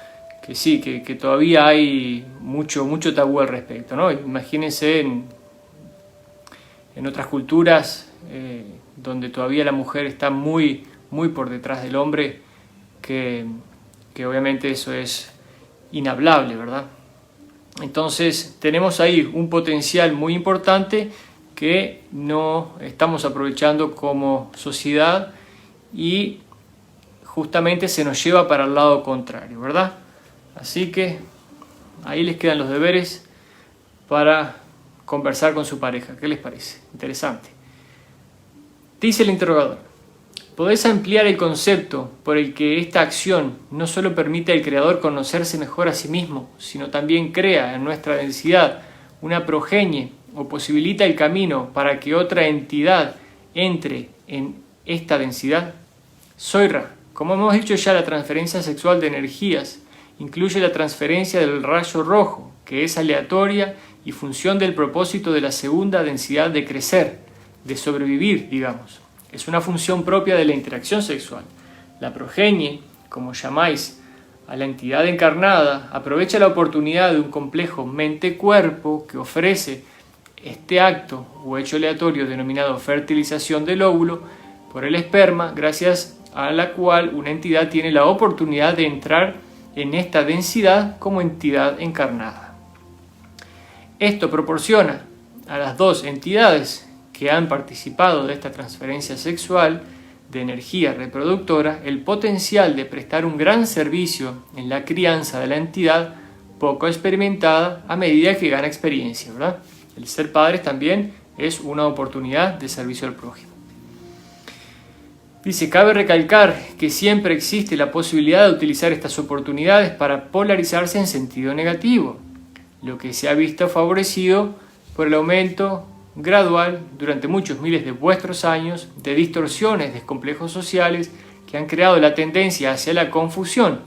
que sí, que todavía hay mucho tabú al respecto, ¿no? Imagínense en otras culturas donde todavía la mujer está muy por detrás del hombre, que obviamente eso es inhablable, ¿verdad? Entonces tenemos ahí un potencial muy importante que no estamos aprovechando como sociedad, y justamente se nos lleva para el lado contrario, ¿verdad? Así que ahí les quedan los deberes para conversar con su pareja. ¿Qué les parece? Interesante. Dice el interrogador: ¿podés ampliar el concepto por el que esta acción no solo permite al creador conocerse mejor a sí mismo, sino también crea en nuestra densidad una progenie o posibilita el camino para que otra entidad entre en esta densidad? Soyra, como hemos dicho ya, la transferencia sexual de energías incluye la transferencia del rayo rojo, que es aleatoria y función del propósito de la segunda densidad de crecer, de sobrevivir, digamos. Es una función propia de la interacción sexual. La progenie, como llamáis a la entidad encarnada, aprovecha la oportunidad de un complejo mente-cuerpo que ofrece este acto o hecho aleatorio denominado fertilización del óvulo por el esperma, gracias a la cual una entidad tiene la oportunidad de entrar en esta densidad como entidad encarnada. Esto proporciona a las dos entidades que han participado de esta transferencia sexual de energía reproductora el potencial de prestar un gran servicio en la crianza de la entidad poco experimentada a medida que gana experiencia, ¿verdad? El ser padres también es una oportunidad de servicio al prójimo. Dice: cabe recalcar que siempre existe la posibilidad de utilizar estas oportunidades para polarizarse en sentido negativo, lo que se ha visto favorecido por el aumento gradual durante muchos miles de vuestros años de distorsiones de complejos sociales que han creado la tendencia hacia la confusión,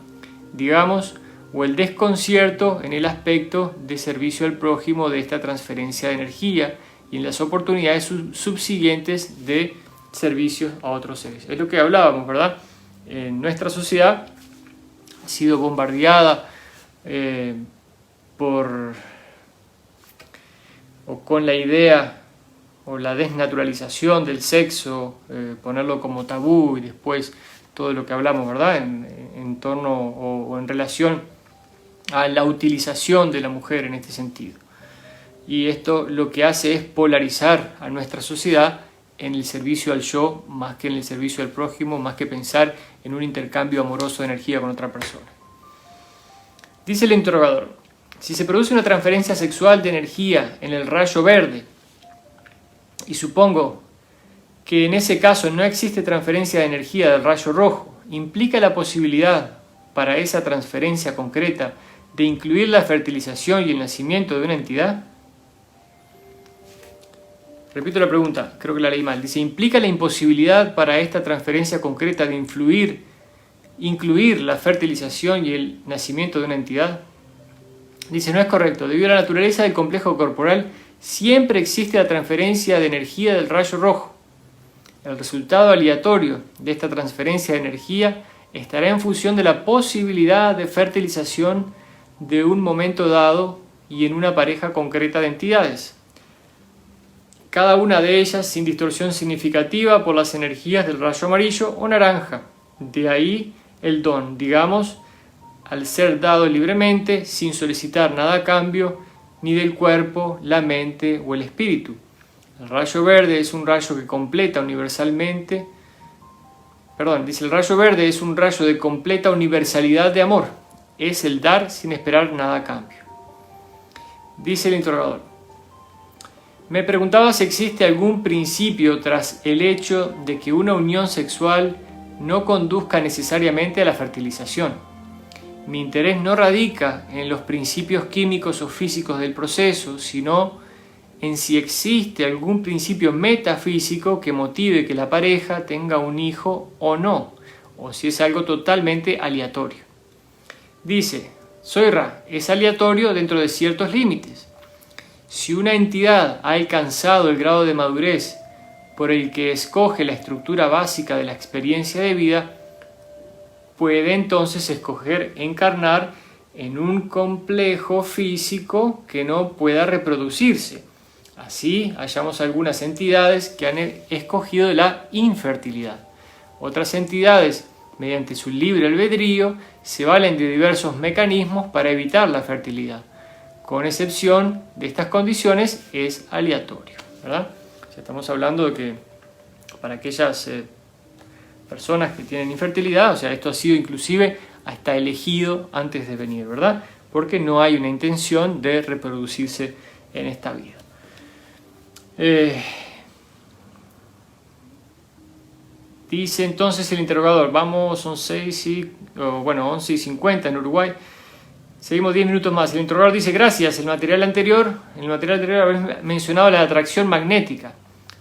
digamos, o el desconcierto en el aspecto de servicio al prójimo de esta transferencia de energía y en las oportunidades subsiguientes de servicios a otros seres. Es lo que hablábamos, ¿verdad? Nuestra sociedad ha sido bombardeada con la idea o la desnaturalización del sexo, ponerlo como tabú, y después todo lo que hablamos, ¿verdad? En torno o en relación a la utilización de la mujer en este sentido. Y esto lo que hace es polarizar a nuestra sociedad en el servicio al yo más que en el servicio al prójimo, más que pensar en un intercambio amoroso de energía con otra persona. Dice el interrogador, si se produce una transferencia sexual de energía en el rayo verde, y supongo que en ese caso no existe transferencia de energía del rayo rojo, ¿implica la posibilidad para esa transferencia concreta de incluir la fertilización y el nacimiento de una entidad? Repito la pregunta, creo que la leí mal. Dice, ¿implica la imposibilidad para esta transferencia concreta de incluir la fertilización y el nacimiento de una entidad? Dice, no es correcto. Debido a la naturaleza del complejo corporal, siempre existe la transferencia de energía del rayo rojo. El resultado aleatorio de esta transferencia de energía estará en función de la posibilidad de fertilización de un momento dado y en una pareja concreta de entidades, cada una de ellas sin distorsión significativa por las energías del rayo amarillo o naranja. De ahí el don, digamos, al ser dado libremente, sin solicitar nada a cambio, ni del cuerpo, la mente o el espíritu. El rayo verde es un rayo que completa universalmente, el rayo verde es un rayo de completa universalidad de amor. Es el dar sin esperar nada a cambio. Dice el interrogador, me preguntaba si existe algún principio tras el hecho de que una unión sexual no conduzca necesariamente a la fertilización. Mi interés no radica en los principios químicos o físicos del proceso, sino en si existe algún principio metafísico que motive que la pareja tenga un hijo o no, o si es algo totalmente aleatorio. Dice, soy Ra, es aleatorio dentro de ciertos límites. Si una entidad ha alcanzado el grado de madurez por el que escoge la estructura básica de la experiencia de vida, puede entonces escoger encarnar en un complejo físico que no pueda reproducirse. Así, hallamos algunas entidades que han escogido la infertilidad. Otras entidades, mediante su libre albedrío, se valen de diversos mecanismos para evitar la fertilidad. Con excepción de estas condiciones, es aleatorio, ¿verdad? O sea, estamos hablando de que para aquellas personas que tienen infertilidad, o sea, esto ha sido inclusive hasta elegido antes de venir, ¿verdad? Porque no hay una intención de reproducirse en esta vida. Dice entonces el interrogador, vamos, son 11:50 en Uruguay. Seguimos 10 minutos más. El interrogador dice, gracias, en el material anterior habéis mencionado la atracción magnética.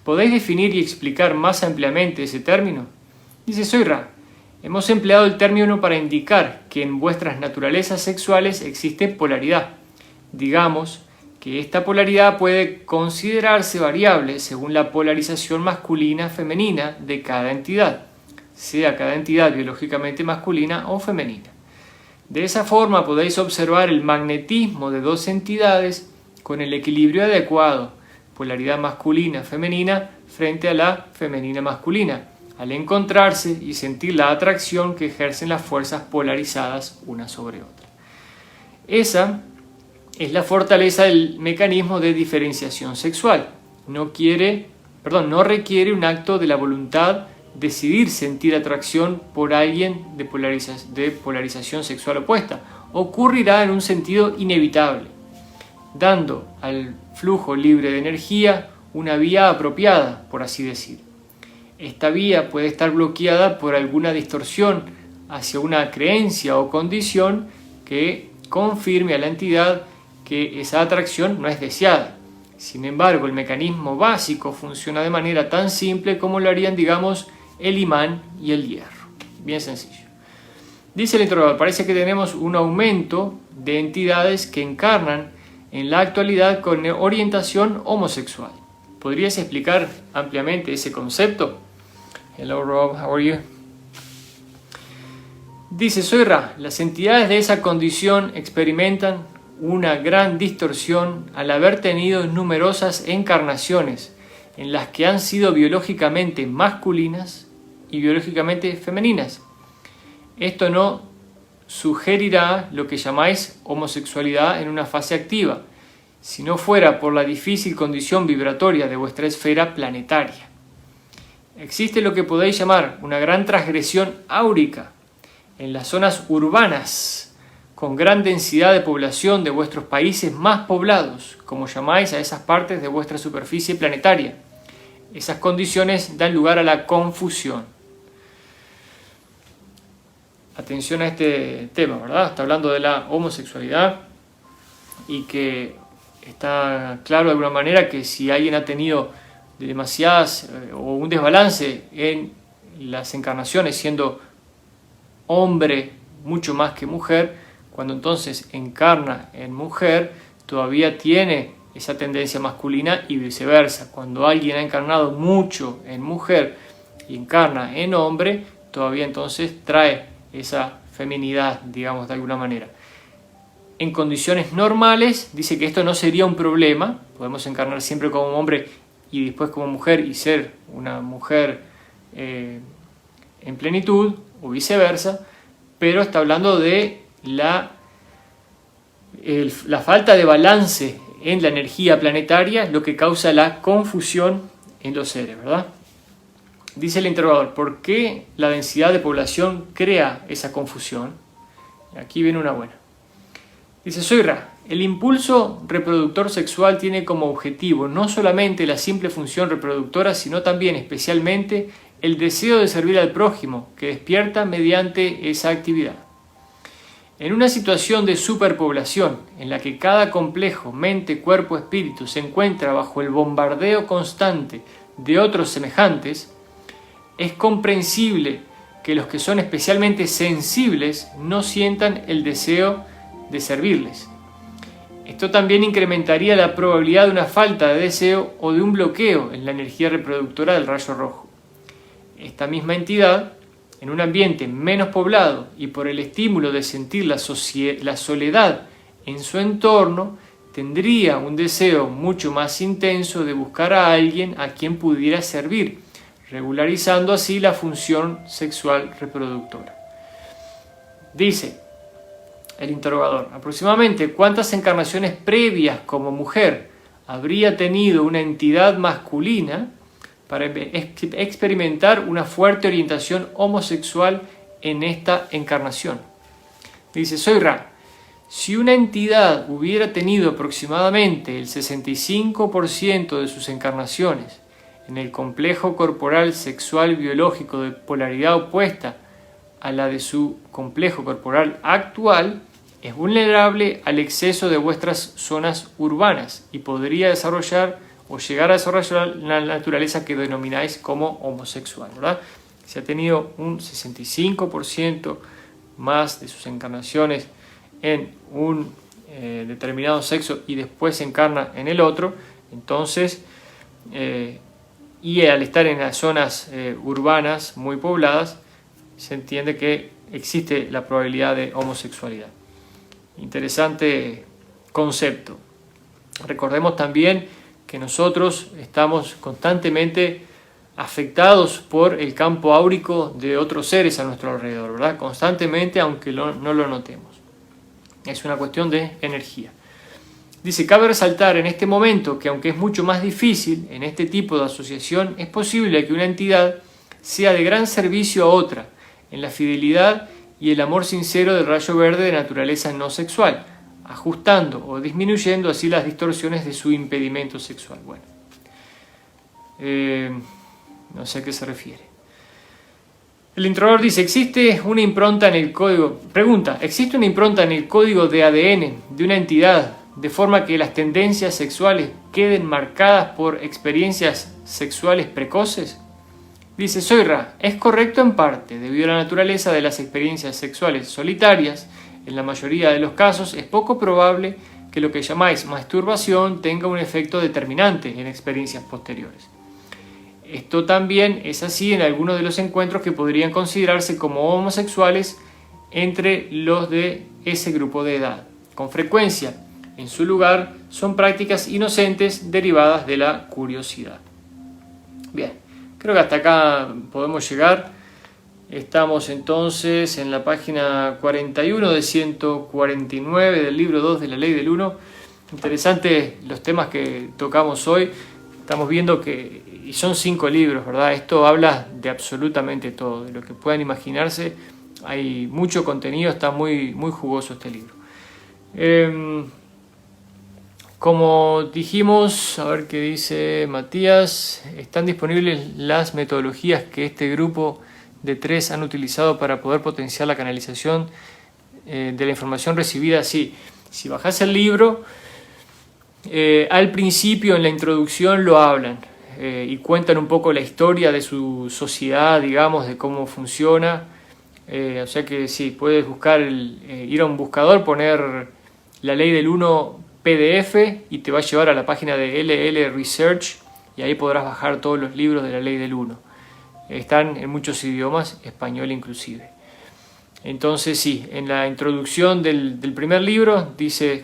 ¿Podéis definir y explicar más ampliamente ese término? Dice, soy Ra. Hemos empleado el término para indicar que en vuestras naturalezas sexuales existe polaridad. Digamos que esta polaridad puede considerarse variable según la polarización masculina-femenina de cada entidad, sea cada entidad biológicamente masculina o femenina. De esa forma podéis observar el magnetismo de dos entidades con el equilibrio adecuado, polaridad masculina-femenina frente a la femenina-masculina, al encontrarse y sentir la atracción que ejercen las fuerzas polarizadas una sobre otra. Esa es la fortaleza del mecanismo de diferenciación sexual. No requiere un acto de la voluntad decidir sentir atracción por alguien de polarización sexual opuesta. Ocurrirá en un sentido inevitable, dando al flujo libre de energía una vía apropiada, por así decir. Esta vía puede estar bloqueada por alguna distorsión hacia una creencia o condición que confirme a la entidad que esa atracción no es deseada. Sin embargo, el mecanismo básico funciona de manera tan simple como lo harían, digamos, el imán y el hierro. Bien sencillo. Dice el interrogador, parece que tenemos un aumento de entidades que encarnan en la actualidad con orientación homosexual. ¿Podrías explicar ampliamente ese concepto? Hello Rob, how are you? Dice, soy Ra. Las entidades de esa condición experimentan una gran distorsión al haber tenido numerosas encarnaciones en las que han sido biológicamente masculinas y biológicamente femeninas. Esto no sugerirá lo que llamáis homosexualidad en una fase activa, si no fuera por la difícil condición vibratoria de vuestra esfera planetaria. Existe lo que podéis llamar una gran transgresión áurica en las zonas urbanas, con gran densidad de población de vuestros países más poblados, como llamáis a esas partes de vuestra superficie planetaria. Esas condiciones dan lugar a la confusión. Atención a este tema, ¿verdad? Está hablando de la homosexualidad y que está claro de alguna manera que si alguien ha tenido demasiadas o un desbalance en las encarnaciones, siendo hombre mucho más que mujer, cuando entonces encarna en mujer, todavía tiene esa tendencia masculina y viceversa. Cuando alguien ha encarnado mucho en mujer y encarna en hombre, todavía entonces trae esa feminidad, digamos, de alguna manera. En condiciones normales, dice que esto no sería un problema, podemos encarnar siempre como hombre y después como mujer y ser una mujer en plenitud o viceversa, pero está hablando de la falta de balance en la energía planetaria, lo que causa la confusión en los seres, ¿verdad? Dice el interrogador, ¿por qué la densidad de población crea esa confusión? Aquí viene una buena. Dice, soy Ra. El impulso reproductor sexual tiene como objetivo no solamente la simple función reproductora, sino también, especialmente, el deseo de servir al prójimo, que despierta mediante esa actividad. En una situación de superpoblación, en la que cada complejo, mente, cuerpo, espíritu, se encuentra bajo el bombardeo constante de otros semejantes, es comprensible que los que son especialmente sensibles no sientan el deseo de servirles. Esto también incrementaría la probabilidad de una falta de deseo o de un bloqueo en la energía reproductora del rayo rojo. Esta misma entidad, en un ambiente menos poblado y por el estímulo de sentir la soledad en su entorno, tendría un deseo mucho más intenso de buscar a alguien a quien pudiera servir, regularizando así la función sexual reproductora. Dice el interrogador, aproximadamente ¿cuántas encarnaciones previas como mujer habría tenido una entidad masculina para experimentar una fuerte orientación homosexual en esta encarnación? Dice, soy Ra. Si una entidad hubiera tenido aproximadamente el 65% de sus encarnaciones en el complejo corporal sexual biológico de polaridad opuesta a la de su complejo corporal actual, es vulnerable al exceso de vuestras zonas urbanas y podría desarrollar o llegar a desarrollar la naturaleza que denomináis como homosexual, ¿verdad? Si ha tenido un 65% más de sus encarnaciones en un determinado sexo y después se encarna en el otro, entonces, y al estar en las zonas urbanas muy pobladas, se entiende que existe la probabilidad de homosexualidad. Interesante concepto. Recordemos también que nosotros estamos constantemente afectados por el campo áurico de otros seres a nuestro alrededor, ¿verdad? Constantemente, aunque no lo notemos. Es una cuestión de energía. Dice, cabe resaltar en este momento que aunque es mucho más difícil en este tipo de asociación, es posible que una entidad sea de gran servicio a otra en la fidelidad y el amor sincero del rayo verde de naturaleza no sexual, ajustando o disminuyendo así las distorsiones de su impedimento sexual. Bueno, no sé a qué se refiere. El interrogador dice, ¿existe una impronta en el código? Pregunta, ¿existe una impronta en el código de ADN de una entidad de forma que las tendencias sexuales queden marcadas por experiencias sexuales precoces? Dice, soy Ra, es correcto en parte, debido a la naturaleza de las experiencias sexuales solitarias. En la mayoría de los casos es poco probable que lo que llamáis masturbación tenga un efecto determinante en experiencias posteriores. Esto también es así en algunos de los encuentros que podrían considerarse como homosexuales entre los de ese grupo de edad. Con frecuencia, en su lugar, son prácticas inocentes derivadas de la curiosidad. Bien, creo que hasta acá podemos llegar. Estamos entonces en la página 41 de 149 del libro 2 de la Ley del Uno. Interesante los temas que tocamos hoy. Estamos viendo que, y son 5 libros, ¿verdad? Esto habla de absolutamente todo, de lo que puedan imaginarse. hay mucho contenido, está muy jugoso este libro. Como dijimos, a ver qué dice Matías, están disponibles las metodologías que este grupo de 3 han utilizado para poder potenciar la canalización de la información recibida. Sí, si bajás el libro, al principio en la introducción lo hablan y cuentan un poco la historia de su sociedad, digamos, de cómo funciona. O sea que sí, puedes buscar, ir a un buscador, poner la ley del 1 PDF y te va a llevar a la página de LL Research y ahí podrás bajar todos los libros de la ley del 1. Están en muchos idiomas, español inclusive. Entonces sí, en la introducción del primer libro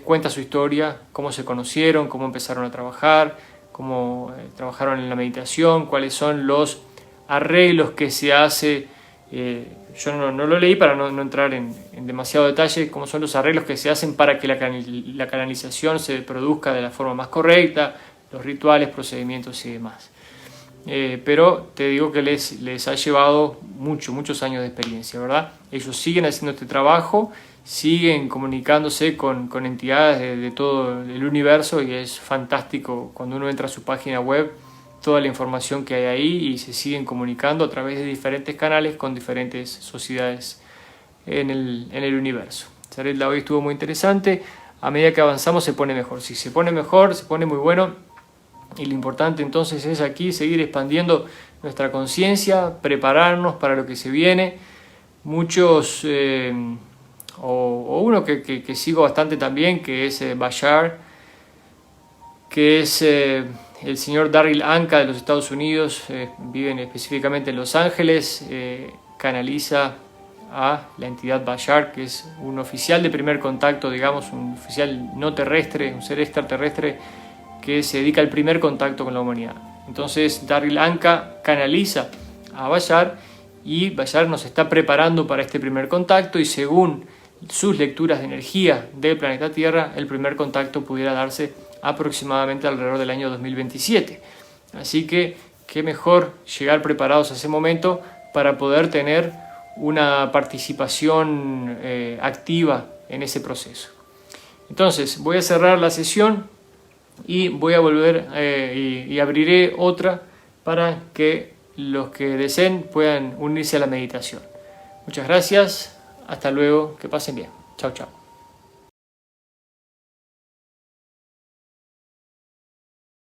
cuenta su historia, cómo se conocieron, cómo empezaron a trabajar, cómo trabajaron en la meditación, cuáles son los arreglos que se hace. Yo no lo leí para no entrar en demasiado detalle, cómo son los arreglos que se hacen para que la canalización se produzca de la forma más correcta, los rituales, procedimientos y demás. Pero te digo que les ha llevado muchos años de experiencia, ¿verdad? Ellos siguen haciendo este trabajo, siguen comunicándose con entidades de todo el universo y es fantástico cuando uno entra a su página web, toda la información que hay ahí y se siguen comunicando a través de diferentes canales con diferentes sociedades en el universo. Sarela hoy estuvo muy interesante, a medida que avanzamos se pone mejor, si se pone mejor, se pone muy bueno. Y lo importante entonces es aquí seguir expandiendo nuestra conciencia, prepararnos para lo que se viene. Muchos, o uno que sigo bastante también, que es Bashar, que es el señor Darryl Anka de los Estados Unidos, vive específicamente en Los Ángeles, canaliza a la entidad Bashar, que es un oficial de primer contacto, digamos, un oficial no terrestre, un ser extraterrestre, que se dedica al primer contacto con la humanidad. Entonces Darryl Anka canaliza a Bashar y Bashar nos está preparando para este primer contacto y según sus lecturas de energía del planeta Tierra, el primer contacto pudiera darse aproximadamente alrededor del año 2027. Así que qué mejor llegar preparados a ese momento para poder tener una participación activa en ese proceso. Entonces voy a cerrar la sesión y voy a volver y abriré otra para que los que deseen puedan unirse a la meditación. Muchas gracias, hasta luego, que pasen bien. Chao, chao.